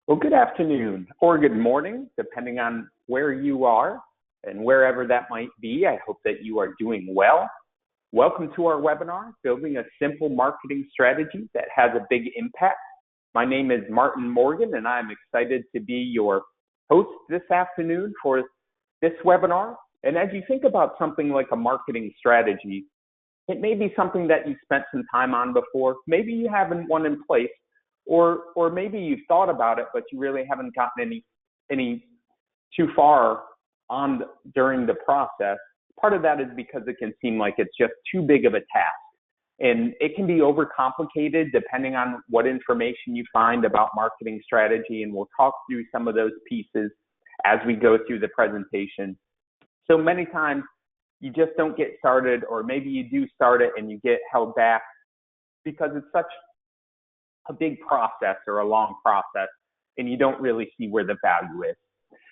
Well, good afternoon or good morning, depending on where you are and wherever that might be. I hope that you are doing well. Welcome to our webinar, Building a Simple Marketing Strategy That Has a Big Impact. My name is Martin Morgan, and I'm excited to be your host this afternoon for this webinar. And as you think about something like a marketing strategy, it may be something that you spent some time on before. Maybe you haven't one in place. Or maybe you've thought about it, but you really haven't gotten any too far on during the process. Part of that is because it can seem like it's just too big of a task. And it can be overcomplicated depending on what information you find about marketing strategy. And we'll talk through some of those pieces as we go through the presentation. So many times you just don't get started, or maybe you do start it and you get held back because it's such a big process or a long process, and you don't really see where the value is.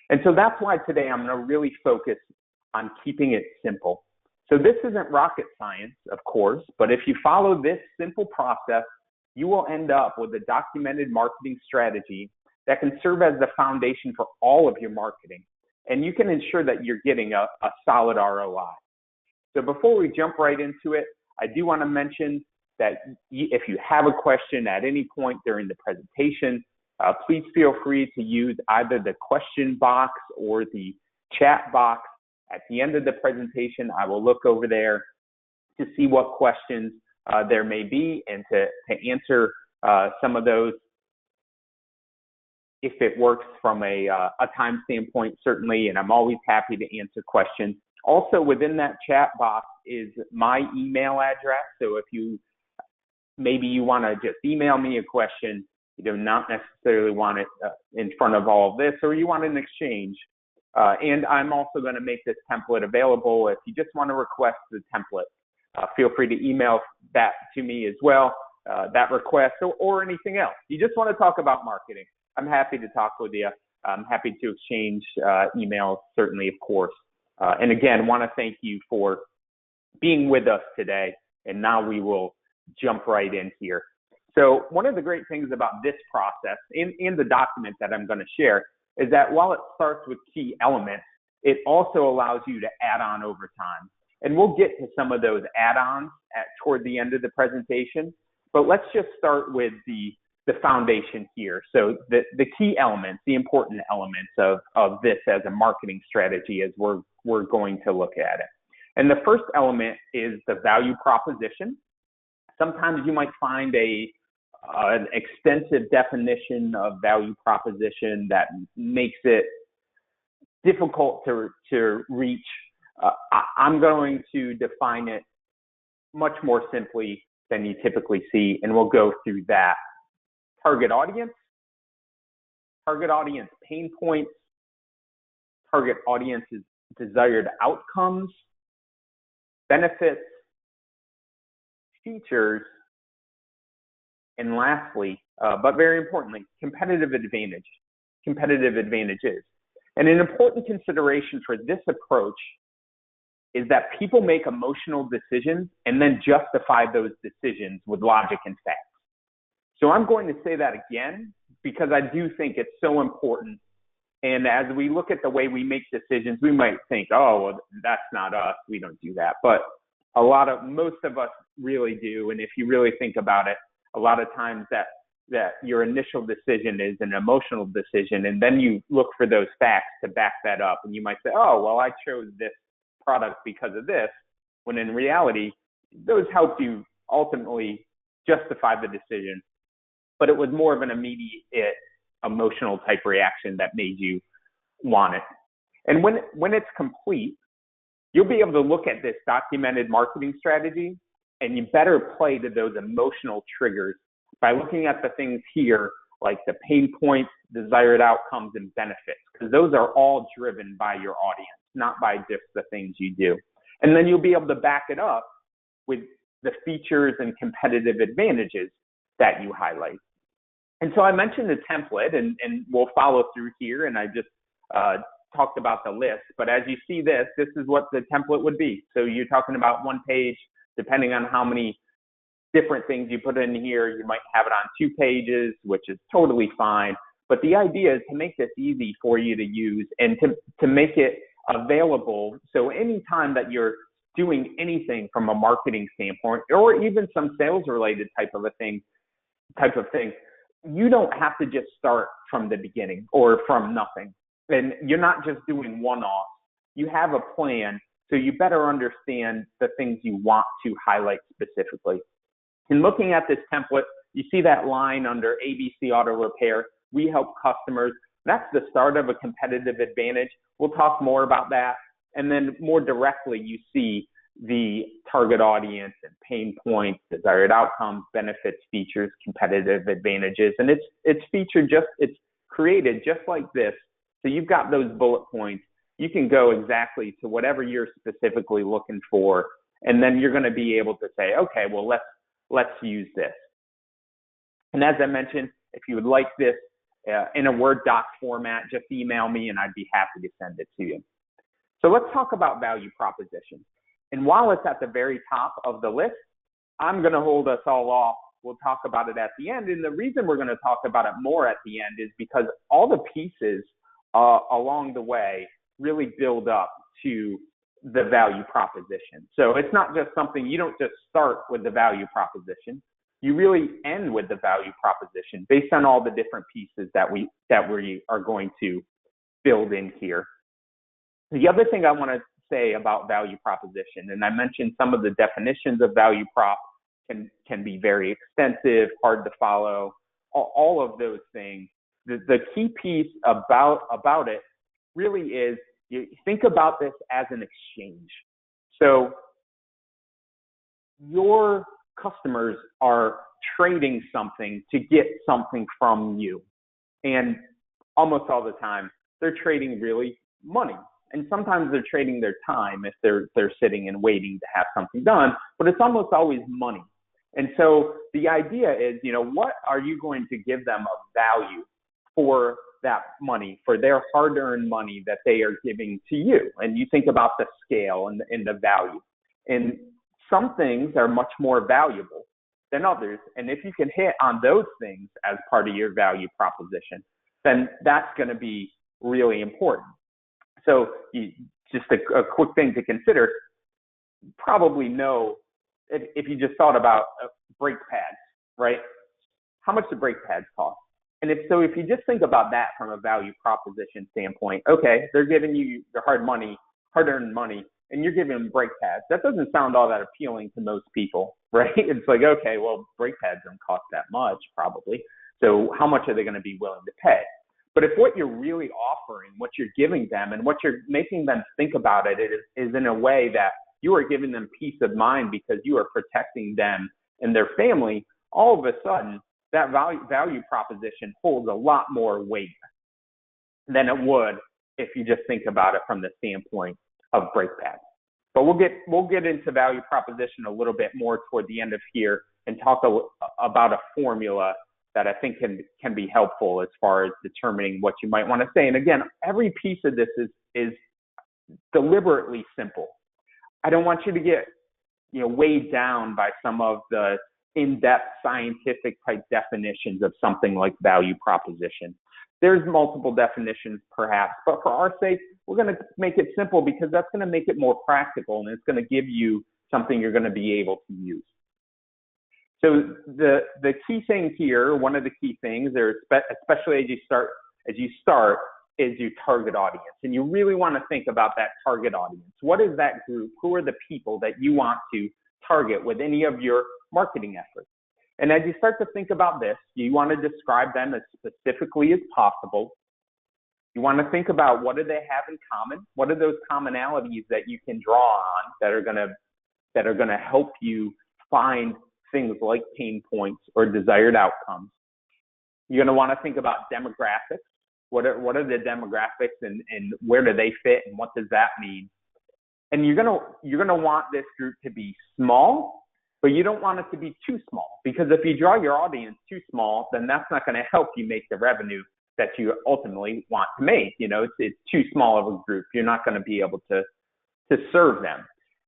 And so that's why today I'm going to really focus on keeping it simple. So this isn't rocket science, of course, but if you follow this simple process, you will end up with a documented marketing strategy that can serve as the foundation for all of your marketing. And you can ensure that you're getting a solid ROI. So before we jump right into it, I do want to mention that if you have a question at any point during the presentation, please feel free to use either the question box or the chat box. At the end of the presentation, I will look over there to see what questions there may be and to answer some of those if it works from a time standpoint, certainly, and I'm always happy to answer questions. Also, within that chat box is my email address, so if maybe you want to just email me a question, you do not necessarily want it in front of all of this, or you want an exchange. And I'm also going to make this template available. If you just want to request the template, feel free to email that to me as well, that request or anything else. You just want to talk about marketing, I'm happy to talk with you. I'm happy to exchange emails, certainly, of course. And again, want to thank you for being with us today. And now we will jump right in here. So one of the great things about this process in the document that I'm going to share is that while it starts with key elements, it also allows you to add on over time. And we'll get to some of those add-ons toward the end of the presentation, but let's just start with the foundation here. So the key elements, the important elements of this as a marketing strategy as we're going to look at it. And the first element is the value proposition. Sometimes you might find an extensive definition of value proposition that makes it difficult to reach. I'm going to define it much more simply than you typically see, and we'll go through that. Target audience pain points, target audience's desired outcomes, benefits, features, and lastly, but very importantly, competitive advantages. And an important consideration for this approach is that people make emotional decisions and then justify those decisions with logic and facts. So I'm going to say that again because I do think it's so important. And as we look at the way we make decisions, we might think, oh, well, that's not us. We don't do that. But most of us really do. And if you really think about it, a lot of times that your initial decision is an emotional decision, and then you look for those facts to back that up. And you might say, oh, well, I chose this product because of this, when in reality, those help you ultimately justify the decision. But it was more of an immediate emotional type reaction that made you want it. And when it's complete, you'll be able to look at this documented marketing strategy, and you better play to those emotional triggers by looking at the things here, like the pain points, desired outcomes, and benefits, because those are all driven by your audience, not by just the things you do. And then you'll be able to back it up with the features and competitive advantages that you highlight. And so I mentioned the template, and we'll follow through here, and I just talked about the list. But as you see this is what the template would be. So you're talking about one page, depending on how many different things you put in here. You might have it on 2 pages, which is totally fine. But the idea is to make this easy for you to use and to make it available. So anytime that you're doing anything from a marketing standpoint, or even some sales related type of thing, you don't have to just start from the beginning or from nothing. And you're not just doing one-off. You have a plan, so you better understand the things you want to highlight specifically. In looking at this template, you see that line under ABC Auto Repair. We help customers. That's the start of a competitive advantage. We'll talk more about that. And then more directly, you see the target audience and pain points, desired outcomes, benefits, features, competitive advantages. And it's created just like this. So you've got those bullet points. You can go exactly to whatever you're specifically looking for. And then you're going to be able to say, okay, well, let's use this. And as I mentioned, if you would like this in a Word doc format, just email me and I'd be happy to send it to you. So let's talk about value proposition. And while it's at the very top of the list, I'm going to hold us all off. We'll talk about it at the end. And the reason we're going to talk about it more at the end is because all the pieces along the way really build up to the value proposition. So it's not just something, you don't just start with the value proposition. You really end with the value proposition based on all the different pieces that we are going to build in here. The other thing I want to say about value proposition, and I mentioned some of the definitions of value prop can be very extensive, hard to follow, all of those things. The key piece about it really is you think about this as an exchange. So your customers are trading something to get something from you. And almost all the time, they're trading really money. And sometimes they're trading their time if they're sitting and waiting to have something done, but it's almost always money. And so the idea is, what are you going to give them of value for that money, for their hard-earned money that they are giving to you? And you think about the scale and the value. And some things are much more valuable than others. And if you can hit on those things as part of your value proposition, then that's going to be really important. So just a quick thing to consider, probably know if you just thought about brake pads, right? How much do brake pads cost? And if you just think about that from a value proposition standpoint, okay, they're giving you your hard-earned money, and you're giving them brake pads. That doesn't sound all that appealing to most people, right? It's like, okay, well, brake pads don't cost that much probably. So how much are they going to be willing to pay? But if what you're really offering, what you're giving them, and what you're making them think about it is in a way that you are giving them peace of mind because you are protecting them and their family, all of a sudden, that value proposition holds a lot more weight than it would if you just think about it from the standpoint of brake pads. But we'll get into value proposition a little bit more toward the end of here and talk about a formula that I think can be helpful as far as determining what you might want to say. And again, every piece of this is deliberately simple. I don't want you to get weighed down by some of the in-depth scientific type definitions of something like value proposition. There's multiple definitions perhaps, but for our sake, we're going to make it simple because that's going to make it more practical and it's going to give you something you're going to be able to use. So the key thing here, one of the key things, especially as you start, is your target audience. And you really want to think about that target audience. What is that group? Who are the people that you want to target with any of your marketing efforts? And as you start to think about this, you want to describe them as specifically as possible. You want to think about what do they have in common? What are those commonalities that you can draw on that are going to help you find things like pain points or desired outcomes? You're going to want to think about demographics. What are the demographics and where do they fit and what does that mean? And you're going to want this group to be small, but you don't want it to be too small, because if you draw your audience too small, then that's not going to help you make the revenue that you ultimately want to make. It's too small of a group. You're not going to be able to serve them.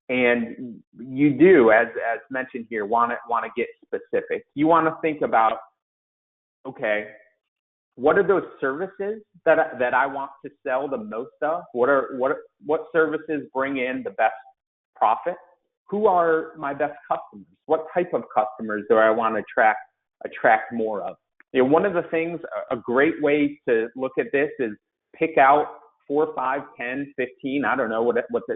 And you do, as mentioned here, want to get specific. You want to think about, okay, what are those services that I want to sell the most of? What services bring in the best profit? Who are my best customers? What type of customers do I want to attract more of? One of the things, a great way to look at this is pick out 4, 5, 10, 15, I don't know,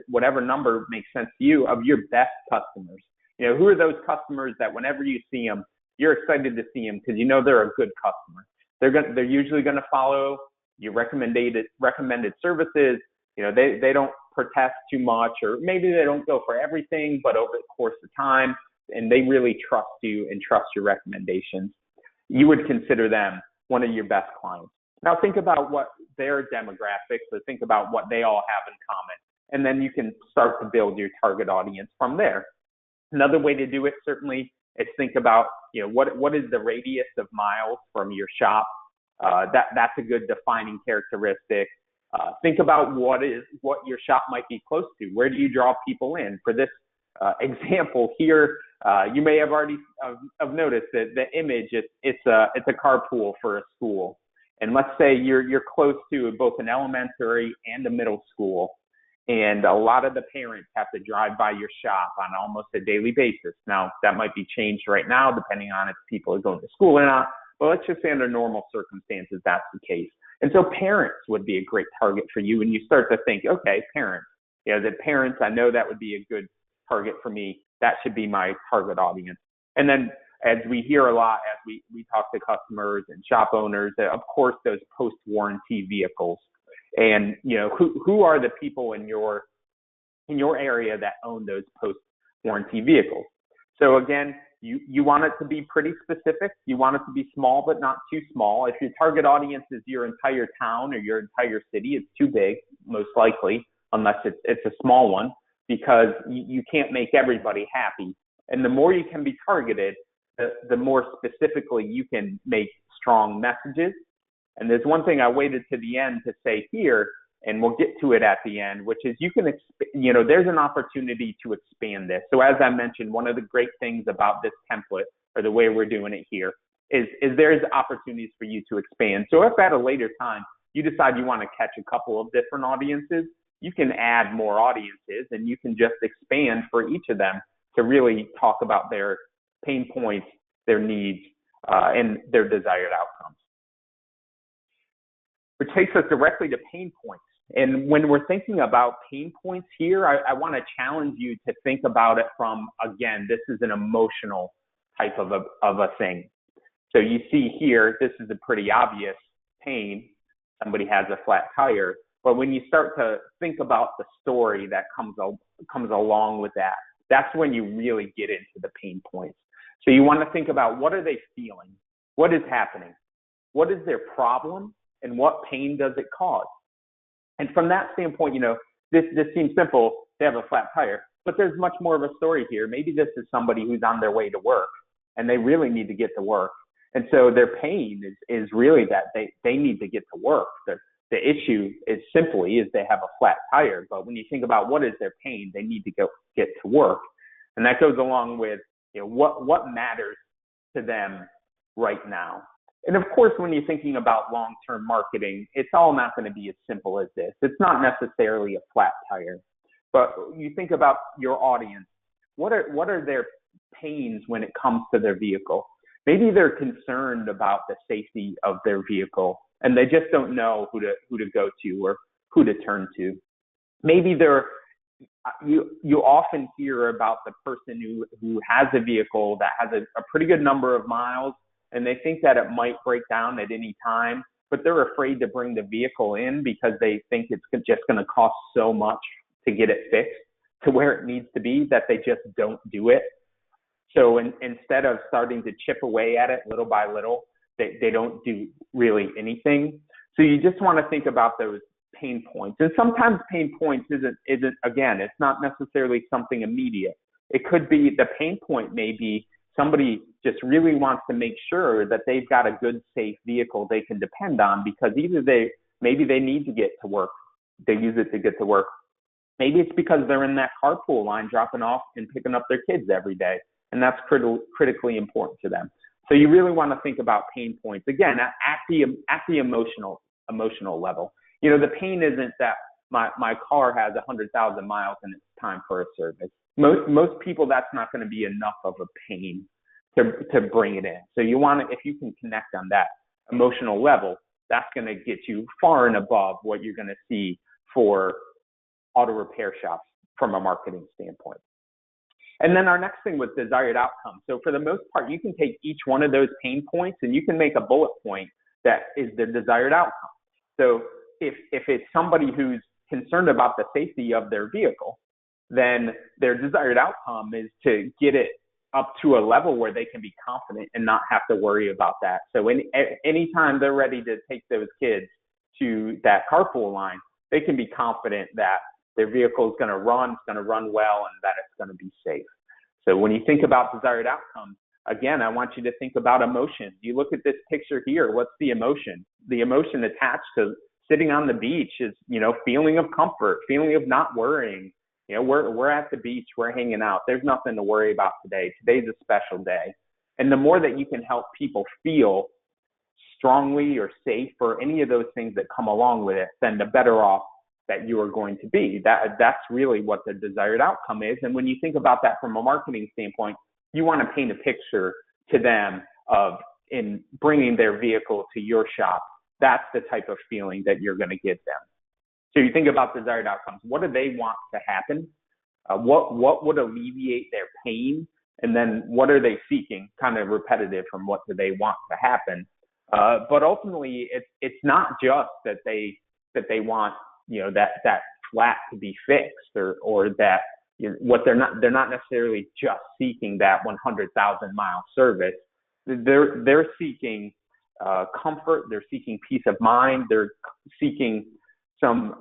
whatever number makes sense to you, of your best customers. Who are those customers that whenever you see them, you're excited to see them because they're a good customer. They're usually going to follow your recommended services. They don't protest too much, or maybe they don't go for everything, but over the course of time, and they really trust you and trust your recommendations. You would consider them one of your best clients. Now think about what their demographics, so think about what they all have in common, and then you can start to build your target audience from there. Another way to do it certainly is think about, what is the radius of miles from your shop? That's a good defining characteristic. Think about what your shop might be close to. Where do you draw people in? For this example here, you may have already have noticed that the image, it's a carpool for a school. And let's say you're close to both an elementary and a middle school, and a lot of the parents have to drive by your shop on almost a daily basis. Now, that might be changed right now depending on if people are going to school or not, but let's just say under normal circumstances, that's the case. And so parents would be a great target for you, and you start to think, okay, parents, I know that would be a good target for me. That should be my target audience. And then as we hear a lot, as we talk to customers and shop owners, of course, those post-warranty vehicles. And, who are the people in your area that own those post-warranty vehicles? So again, you want it to be pretty specific. You want it to be small, but not too small. If your target audience is your entire town or your entire city, it's too big, most likely, unless it's a small one, because you can't make everybody happy. And the more you can be targeted, the more specifically you can make strong messages. And there's one thing I waited to the end to say here, and we'll get to it at the end, which is you can, there's an opportunity to expand this. So as I mentioned, one of the great things about this template, or the way we're doing it here, is there's opportunities for you to expand. So if at a later time you decide you want to catch a couple of different audiences, you can add more audiences, and you can just expand for each of them to really talk about their pain points, their needs, and their desired outcomes. Which takes us directly to pain points. And when we're thinking about pain points here, I want to challenge you to think about it from, again, this is an emotional type of a thing. So you see here, this is a pretty obvious pain. Somebody has a flat tire. But when you start to think about the story that comes along with that, that's when you really get into the pain points. So you want to think about, what are they feeling? What is happening? What is their problem? And what pain does it cause? And from that standpoint, this seems simple. They have a flat tire, but there's much more of a story here. Maybe this is somebody who's on their way to work, and they really need to get to work. And so their pain is really that they need to get to work. The issue is they have a flat tire. But when you think about what is their pain, they need to get to work. And that goes along with what matters to them right now. And of course, when you're thinking about long-term marketing, it's all not going to be as simple as this. It's not necessarily a flat tire, but you think about your audience. What are their pains when it comes to their vehicle? Maybe they're concerned about the safety of their vehicle, and they just don't know who to go to or who to turn to. Maybe you often hear about the person who has a vehicle that has a pretty good number of miles, and they think that it might break down at any time, but they're afraid to bring the vehicle in because they think it's just going to cost so much to get it fixed to where it needs to be that they just don't do it. So instead of starting to chip away at it little by little, they don't do really anything. So you just want to think about those pain points. And sometimes pain points isn't again, it's not necessarily something immediate. It could be, the pain point may be somebody just really wants to make sure that they've got a good, safe vehicle they can depend on, because maybe they need to get to work. They use it to get to work. Maybe it's because they're in that carpool line dropping off and picking up their kids every day, and that's critically important to them. So you really want to think about pain points again at the emotional level. The pain isn't that my car has 100,000 miles and it's time for a service. Most people, that's not going to be enough of a pain to bring it in. So you want to, if you can connect on that emotional level, that's going to get you far and above what you're going to see for auto repair shops from a marketing standpoint. And then our next thing was desired outcome. So for the most part, you can take each one of those pain points and you can make a bullet point that is the desired outcome. So if it's somebody who's concerned about the safety of their vehicle, then their desired outcome is to get it up to a level where they can be confident and not have to worry about that. So anytime they're ready to take those kids to that carpool line, they can be confident that their vehicle is going to run well, and that it's going to be safe. So when you think about desired outcomes, again, I want you to think about emotion. You look at this picture here, what's the emotion? The emotion attached to sitting on the beach is, feeling of comfort, feeling of not worrying. We're at the beach, we're hanging out. There's nothing to worry about today. Today's a special day. And the more that you can help people feel strongly or safe or any of those things that come along with it, then the better off that you are going to be. That's really what the desired outcome is. And when you think about that from a marketing standpoint, you want to paint a picture to them of in bringing their vehicle to your shop. That's the type of feeling that you're going to give them. So you think about desired outcomes. What do they want to happen? What would alleviate their pain? And then what are they seeking? Kind of repetitive from what do they want to happen? But ultimately, it's not just that they want that flat to be fixed or that what they're not necessarily just seeking that 100,000 mile service. They're seeking comfort. They're seeking peace of mind. They're seeking some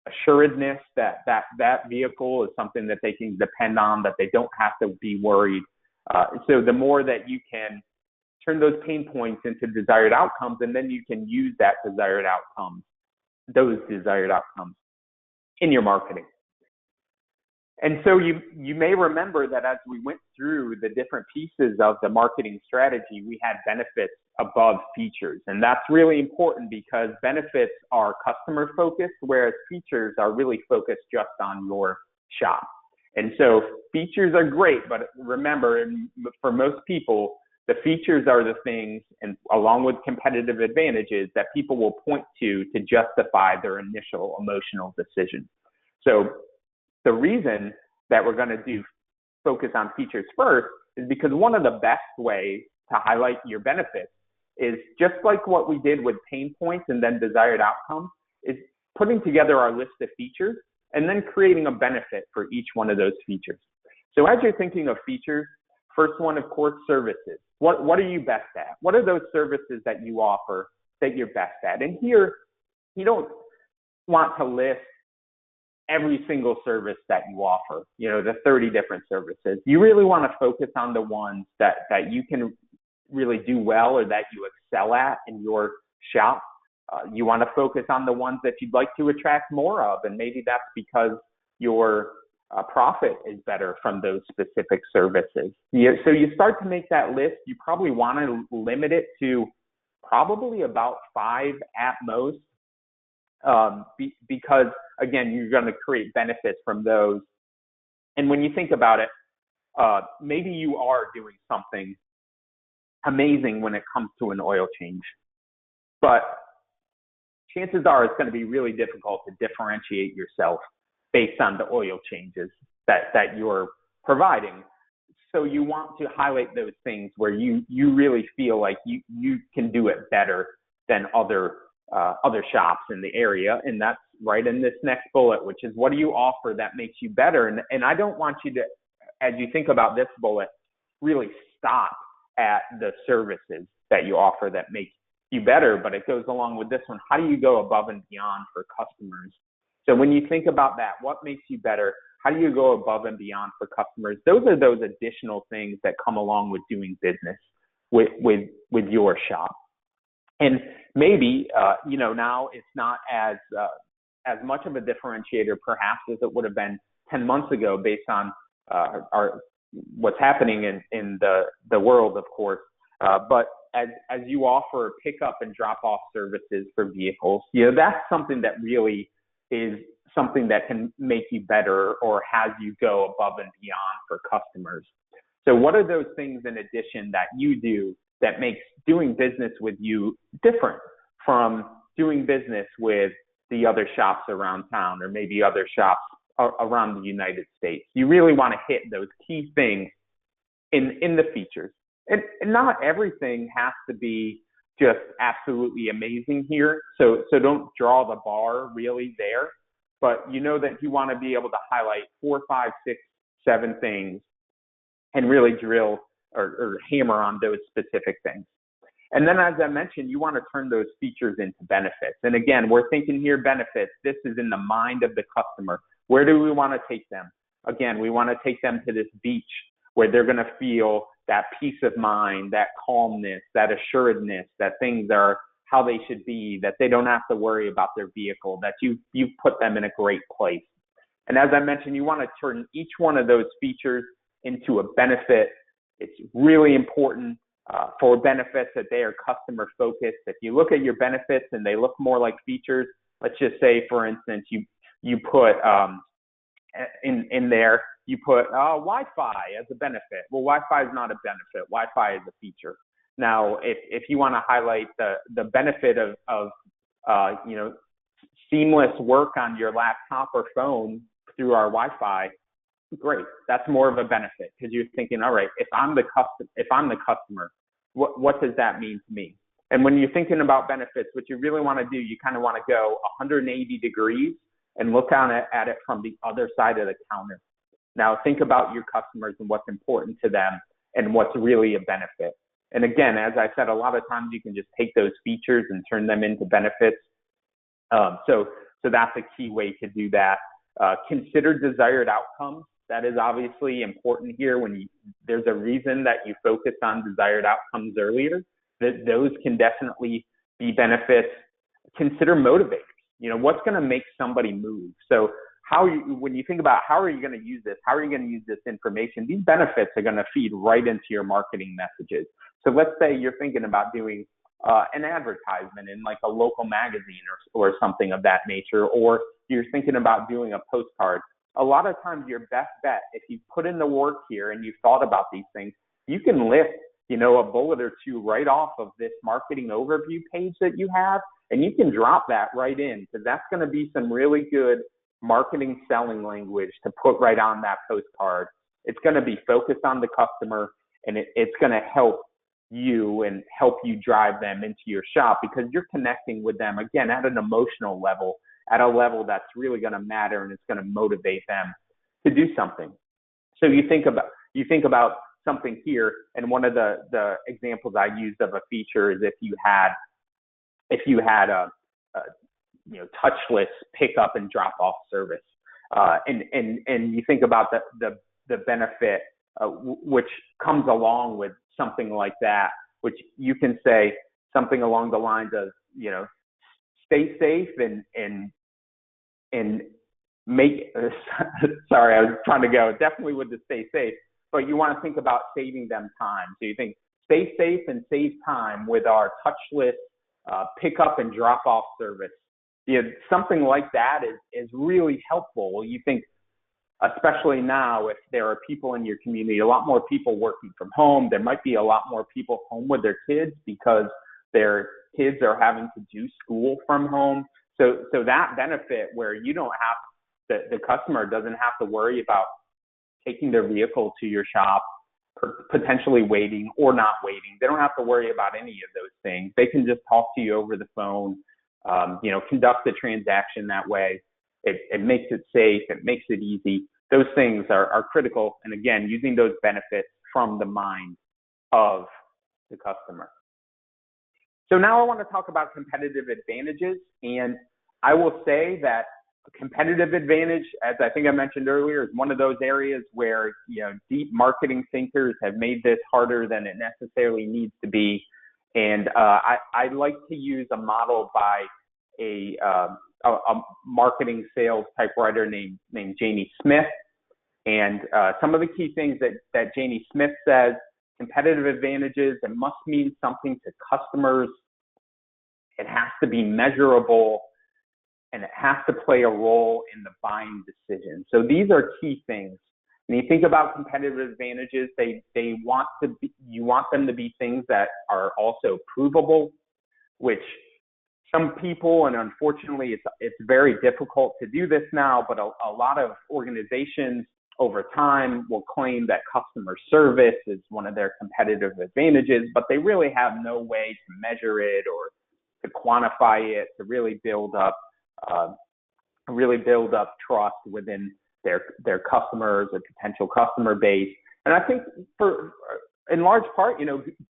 assuredness that vehicle is something that they can depend on, that they don't have to be worried. So the more that you can turn those pain points into desired outcomes, and then you can use those desired outcomes in your marketing. And so you may remember that as we went through the different pieces of the marketing strategy, we had benefits above features. And that's really important because benefits are customer focused, whereas features are really focused just on your shop. And so features are great, but remember, for most people, the features are the things, and along with competitive advantages, that people will point to justify their initial emotional decision. So the reason that we're going to focus on features first is because one of the best ways to highlight your benefits is just like what we did with pain points and then desired outcomes, is putting together our list of features and then creating a benefit for each one of those features. So as you're thinking of features, first one, of course, services. What are you best at? What are those services that you offer that you're best at? And here, you don't want to list every single service that you offer, the 30 different services. You really want to focus on the ones that you can really do well or that you excel at in your shop. You want to focus on the ones that you'd like to attract more of, and maybe that's because your profit is better from those specific services. So you start to make that list. You probably want to limit it to probably about 5 at most, because again, you're going to create benefits from those. And when you think about it, maybe you are doing something amazing when it comes to an oil change, but chances are it's going to be really difficult to differentiate yourself based on the oil changes that you're providing. So you want to highlight those things where you really feel like you can do it better than other shops in the area. And that's right in this next bullet, which is what do you offer that makes you better? And I don't want you to, as you think about this bullet, really stop at the services that you offer that make you better, but it goes along with this one. How do you go above and beyond for customers? So when you think about that, what makes you better? How do you go above and beyond for customers? Those are those additional things that come along with doing business with your shop. And maybe, now it's not as much of a differentiator perhaps as it would have been 10 months ago based on our what's happening in the world, of course. But as you offer pickup and drop off services for vehicles, that's something that really is something that can make you better or has you go above and beyond for customers. So what are those things in addition that you do that makes doing business with you different from doing business with the other shops around town or maybe other shops around the United States? You really want to hit those key things in the features. And not everything has to be just absolutely amazing here. So don't draw the bar really there. But that you want to be able to highlight 4, 5, 6, 7 things and really drill or hammer on those specific things. And then, as I mentioned, you want to turn those features into benefits. And again, we're thinking here benefits. This is in the mind of the customer. Where do we want to take them? Again, we want to take them to this beach where they're going to feel that peace of mind, that calmness, that assuredness, that things are how they should be, that they don't have to worry about their vehicle, that you've put them in a great place. And as I mentioned, you want to turn each one of those features into a benefit. It's really important for benefits that they are customer focused. If you look at your benefits and they look more like features, let's just say, for instance, you put in there, you put Wi-Fi as a benefit. Well, Wi-Fi is not a benefit. Wi-Fi is a feature. Now, if you want to highlight the benefit of seamless work on your laptop or phone through our Wi-Fi, great. That's more of a benefit because you're thinking, all right, if I'm the customer, what does that mean to me? And when you're thinking about benefits, what you really want to do, you kind of want to go 180 degrees and look at it from the other side of the counter. Now, think about your customers and what's important to them and what's really a benefit. And again, as I said, a lot of times you can just take those features and turn them into benefits. So that's a key way to do that. Consider desired outcomes. That is obviously important here. There's a reason that you focus on desired outcomes earlier. Those can definitely be benefits. Consider motivators. What's going to make somebody move? So when you think about how are you going to use this, how are you going to use this information, these benefits are going to feed right into your marketing messages. So let's say you're thinking about doing an advertisement in like a local magazine or something of that nature, or you're thinking about doing a postcard. A lot of times your best bet, if you put in the work here and you've thought about these things, you can lift, a bullet or two right off of this marketing overview page that you have, and you can drop that right in because that's going to be some really good marketing selling language to put right on that postcard. It's going to be focused on the customer, and it's going to help you and help you drive them into your shop because you're connecting with them, again, at an emotional level, at a level that's really going to matter and it's going to motivate them to do something. So you think about something here, and one of the examples I used of a feature is if you had a touchless pickup and drop off service, and you think about the benefit which comes along with something like that, which you can say something along the lines of stay safe and make sorry, I was trying to go definitely with the stay safe, but you want to think about saving them time. So you think stay safe and save time with our touchless pickup and drop off service. Something like that is really helpful. You think, especially now, if there are people in your community, a lot more people working from home, there might be a lot more people home with their kids because their kids are having to do school from home. So that benefit where you don't have, the customer doesn't have to worry about taking their vehicle to your shop, potentially waiting or not waiting. They don't have to worry about any of those things. They can just talk to you over the phone, conduct the transaction that way. It makes it safe. It makes it easy. Those things are critical. And again, using those benefits from the mind of the customer. So now I want to talk about competitive advantages. And I will say that a competitive advantage, as I think I mentioned earlier, is one of those areas where, deep marketing thinkers have made this harder than it necessarily needs to be. And I like to use a model by a marketing sales typewriter named Jamie Smith. And some of the key things that Janie Smith says, competitive advantages, it must mean something to customers. It has to be measurable, and it has to play a role in the buying decision. So these are key things. When you think about competitive advantages, you want them to be things that are also provable, which some people, and unfortunately it's very difficult to do this now, but a lot of organizations over time will claim that customer service is one of their competitive advantages, but they really have no way to measure it or to quantify it, to really build up trust within their customers or potential customer base. And I think in large part,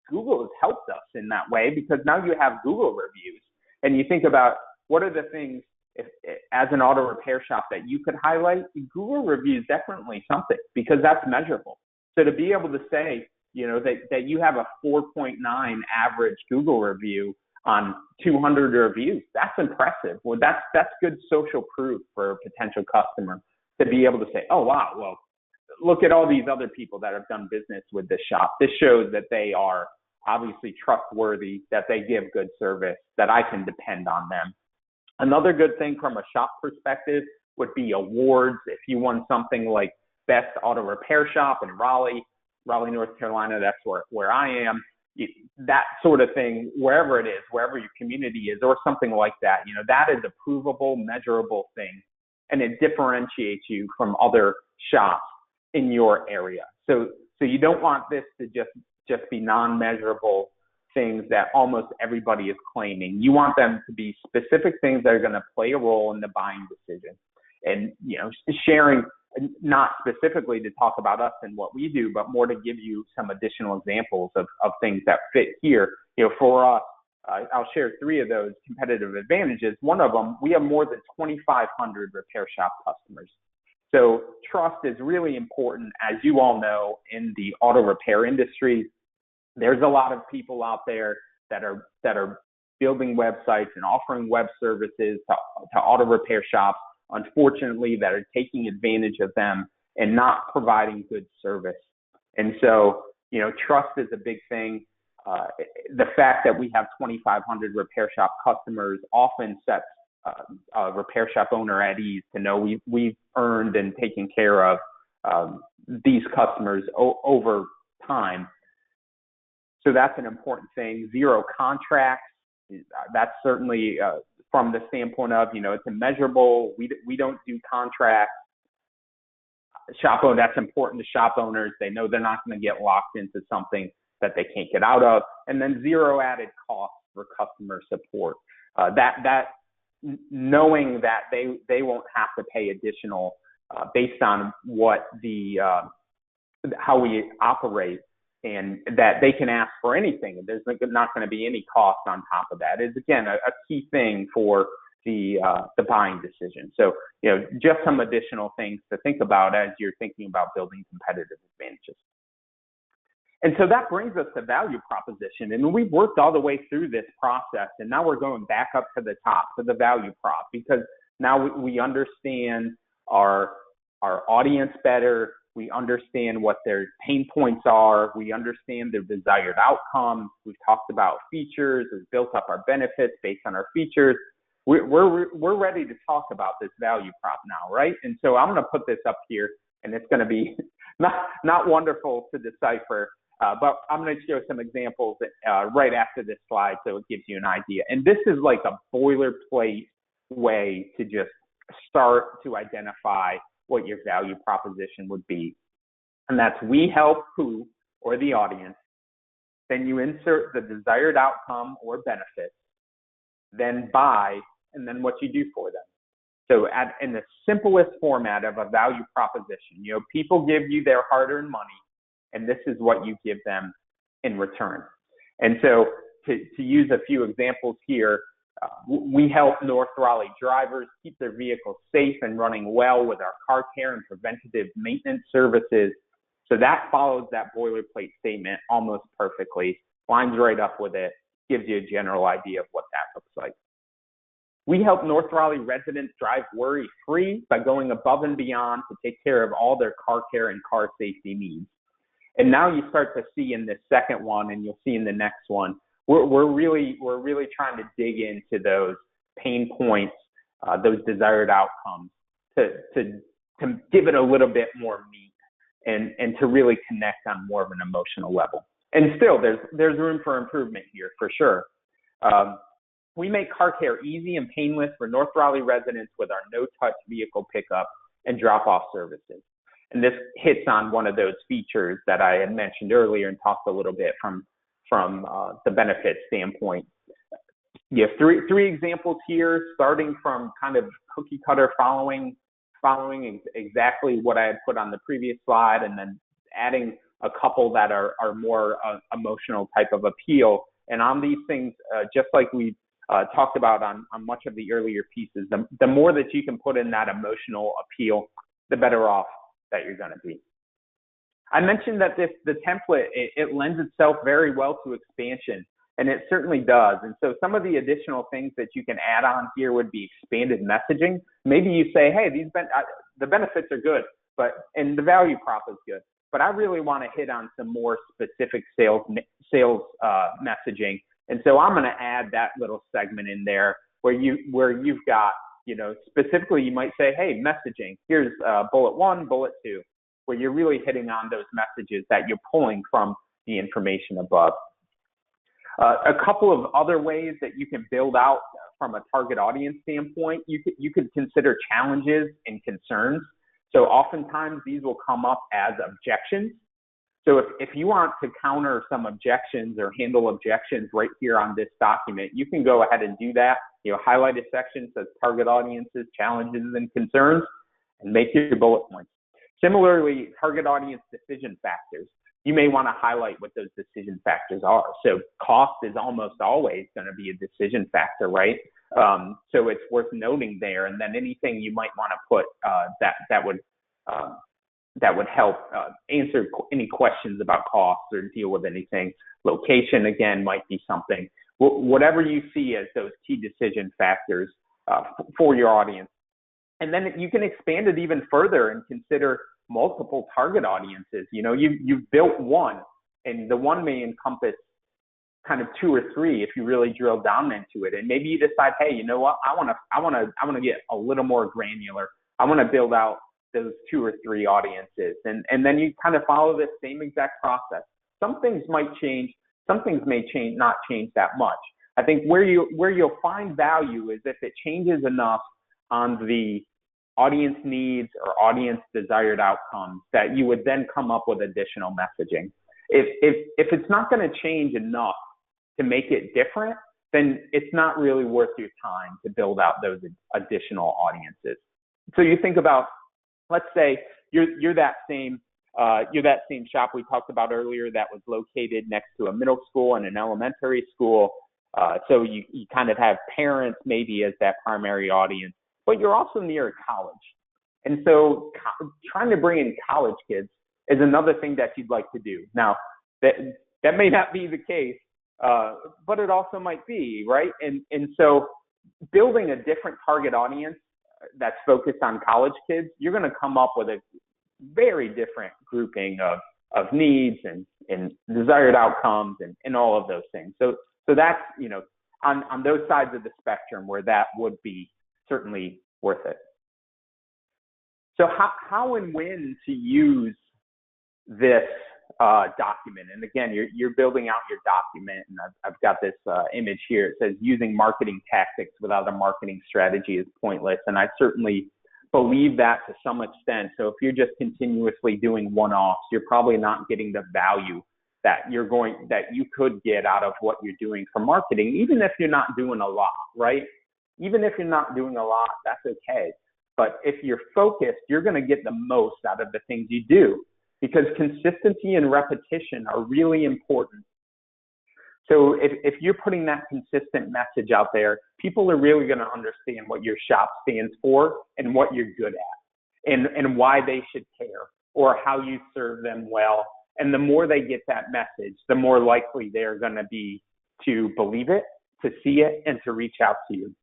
Google has helped us in that way, because now you have Google reviews, and you think about what are the things as an auto repair shop that you could highlight. Google reviews definitely something, because that's measurable. So to be able to say, that you have a 4.9 average Google review on 200 reviews, that's impressive. Well, that's good social proof for a potential customer to be able to say, oh, wow, well, look at all these other people that have done business with this shop. This shows that they are obviously trustworthy, that they give good service, that I can depend on them. Another good thing from a shop perspective would be awards. If you won something like Best Auto Repair Shop in Raleigh, North Carolina, that's where I am, that sort of thing, wherever it is, wherever your community is, or something like that, that is a provable, measurable thing, and it differentiates you from other shops in your area. So you don't want this to just be non-measurable things that almost everybody is claiming. You want them to be specific things that are going to play a role in the buying decision. And, sharing, not specifically to talk about us and what we do, but more to give you some additional examples of things that fit here. For us, I'll share 3 of those competitive advantages. One of them, we have more than 2,500 repair shop customers. So trust is really important, as you all know, in the auto repair industry. There's a lot of people out there that are building websites and offering web services to auto repair shops, unfortunately, that are taking advantage of them and not providing good service. And so, trust is a big thing. The fact that we have 2,500 repair shop customers often sets a repair shop owner at ease to know we've earned and taken care of these customers over time. So that's an important thing. 0 contracts, that's certainly from the standpoint of, it's immeasurable. We don't do contracts. That's important to shop owners. They know they're not going to get locked into something that they can't get out of. And then 0 added costs for customer support. Knowing that they won't have to pay additional based on how we operate, and that they can ask for anything. There's not going to be any cost on top of that. Is again a key thing for the buying decision. So just some additional things to think about as you're thinking about building competitive advantages. And so that brings us to value proposition. And we've worked all the way through this process, and now we're going back up to the top, to the value prop, because now we understand our audience better. We understand what their pain points are. We understand their desired outcomes. We've talked about features. We've built up our benefits based on our features. We're ready to talk about this value prop now, right? And so I'm going to put this up here, and it's going to be not wonderful to decipher, but I'm going to show some examples right after this slide, so it gives you an idea. And this is like a boilerplate way to just start to identify what your value proposition would be. And that's we help who, or the audience. Then you insert the desired outcome or benefit, then buy, and then what you do for them. So in the simplest format of a value proposition, people give you their hard-earned money, and this is what you give them in return. And so to use a few examples here, we help North Raleigh drivers keep their vehicles safe and running well with our car care and preventative maintenance services. So that follows that boilerplate statement almost perfectly, lines right up with it, gives you a general idea of what that looks like. We help North Raleigh residents drive worry-free by going above and beyond to take care of all their car care and car safety needs. And now you start to see in this second one, and you'll see in the next one, we're really trying to dig into those pain points, those desired outcomes, to give it a little bit more meat and to really connect on more of an emotional level. And still, there's room for improvement here for sure. We make car care easy and painless for North Raleigh residents with our no-touch vehicle pickup and drop-off services. And this hits on one of those features that I had mentioned earlier and talked a little bit from the benefit standpoint. You have three examples here, starting from kind of cookie cutter following exactly what I had put on the previous slide, and then adding a couple that are more emotional type of appeal. And on these things, just like we talked about on much of the earlier pieces, the more that you can put in that emotional appeal, the better off that you're going to be. I mentioned that the template, it lends itself very well to expansion, and it certainly does. And so some of the additional things that you can add on here would be expanded messaging. Maybe you say, hey, the benefits are good, and the value prop is good, but I really want to hit on some more specific sales messaging. And so I'm going to add that little segment in there where you've got, specifically you might say, hey, messaging, here's bullet 1, bullet 2, where you're really hitting on those messages that you're pulling from the information above. A couple of other ways that you can build out from a target audience standpoint, you could consider challenges and concerns. So oftentimes these will come up as objections. So if you want to counter some objections or handle objections right here on this document, you can go ahead and do that. Highlight a section that says target audiences, challenges, and concerns, and make your bullet points. Similarly, target audience decision factors. You may want to highlight what those decision factors are. So cost is almost always going to be a decision factor, right? So it's worth noting there. And then anything you might want to put that would help answer any questions about cost or deal with anything. Location, again, might be something. Whatever you see as those key decision factors for your audience. And then you can expand it even further and consider multiple target audiences. You've built one, and the one may encompass kind of 2 or 3 if you really drill down into it. And maybe you decide, hey, you know what? I want to get a little more granular. I want to build out those 2 or 3 audiences, and then you kind of follow this same exact process. Some things might change. Some things may not change that much. I think where you'll find value is if it changes enough on the audience needs or audience desired outcomes that you would then come up with additional messaging. If it's not going to change enough to make it different, then it's not really worth your time to build out those additional audiences. So you think about, let's say you're that same shop we talked about earlier that was located next to a middle school and an elementary school. So you kind of have parents maybe as that primary audience, but you're also near a college. And so trying to bring in college kids is another thing that you'd like to do. Now, that may not be the case, but it also might be, right? And so building a different target audience that's focused on college kids, you're going to come up with a very different grouping of needs and desired outcomes and all of those things. So that's, on those sides of the spectrum where that would be certainly worth it. So how and when to use this document? And again, you're building out your document, and I've got this image here. It says using marketing tactics without a marketing strategy is pointless, and I certainly believe that to some extent. So if you're just continuously doing one-offs, you're probably not getting the value that you could get out of what you're doing for marketing, even if you're not doing a lot, right? Even if you're not doing a lot, that's okay. But if you're focused, you're going to get the most out of the things you do, because consistency and repetition are really important. So if you're putting that consistent message out there, people are really going to understand what your shop stands for and what you're good at and why they should care or how you serve them well. And the more they get that message, the more likely they're going to be to believe it, to see it, and to reach out to you.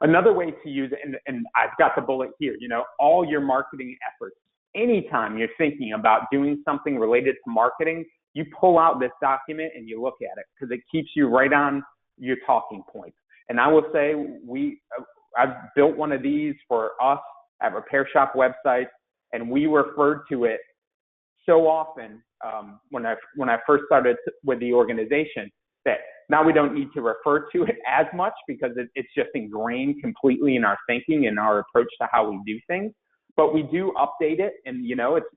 Another way to use it, and I've got the bullet here, all your marketing efforts. Anytime you're thinking about doing something related to marketing, you pull out this document and you look at it because it keeps you right on your talking points. And I will say I've built one of these for us at Repair Shop website, and we referred to it so often when I first started with the organization that now we don't need to refer to it as much because it's just ingrained completely in our thinking and our approach to how we do things. But we do update it, and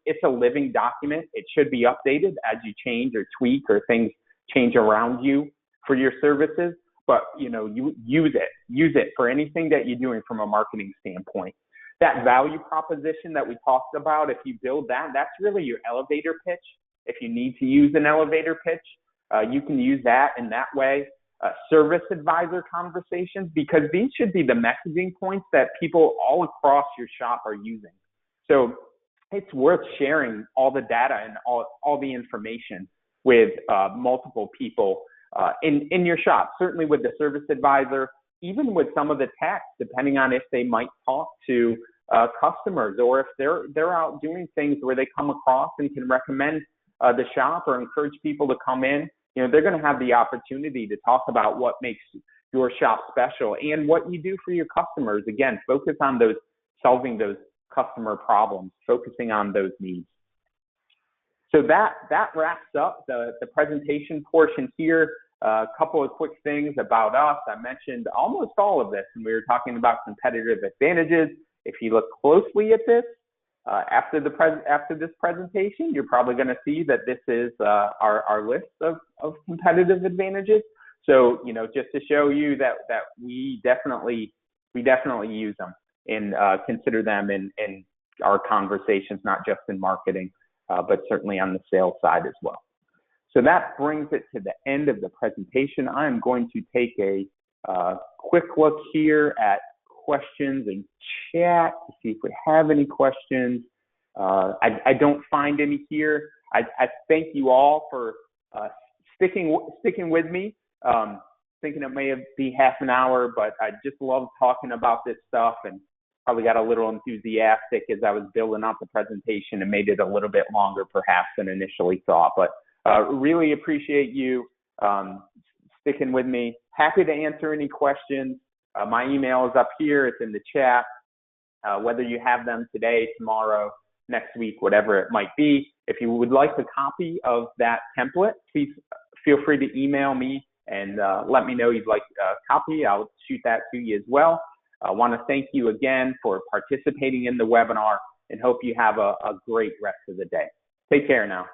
it's a living document. It should be updated as you change or tweak or things change around you for your services. But you use it for anything that you're doing from a marketing standpoint. That value proposition that we talked about, if you build that, that's really your elevator pitch. If you need to use an elevator pitch, you can use that in that way. Service advisor conversations, because these should be the messaging points that people all across your shop are using. So it's worth sharing all the data and all the information with multiple people in your shop, certainly with the service advisor, even with some of the techs, depending on if they might talk to customers or if they're out doing things where they come across and can recommend the shop or encourage people to come in. They're going to have the opportunity to talk about what makes your shop special and what you do for your customers. Again, focus on solving those customer problems, focusing on those needs. So that wraps up the presentation portion here. A couple of quick things about us. I mentioned almost all of this, and we were talking about competitive advantages. If you look closely at this, after this presentation, you're probably going to see that this is our list of competitive advantages. So, just to show you that we definitely use them and consider them in our conversations, not just in marketing, but certainly on the sales side as well. So that brings it to the end of the presentation. I'm going to take a quick look here at questions and chat to see if we have any questions. I don't find any here. I thank you all for sticking with me. Thinking it may be half an hour, but I just love talking about this stuff and probably got a little enthusiastic as I was building out the presentation and made it a little bit longer perhaps than initially thought. But really appreciate you sticking with me. Happy to answer any questions. My email is up here. It's in the chat. Whether you have them today, tomorrow, next week, whatever it might be. If you would like a copy of that template, please feel free to email me and let me know you'd like a copy. I'll shoot that to you as well. I want to thank you again for participating in the webinar and hope you have a great rest of the day. Take care now.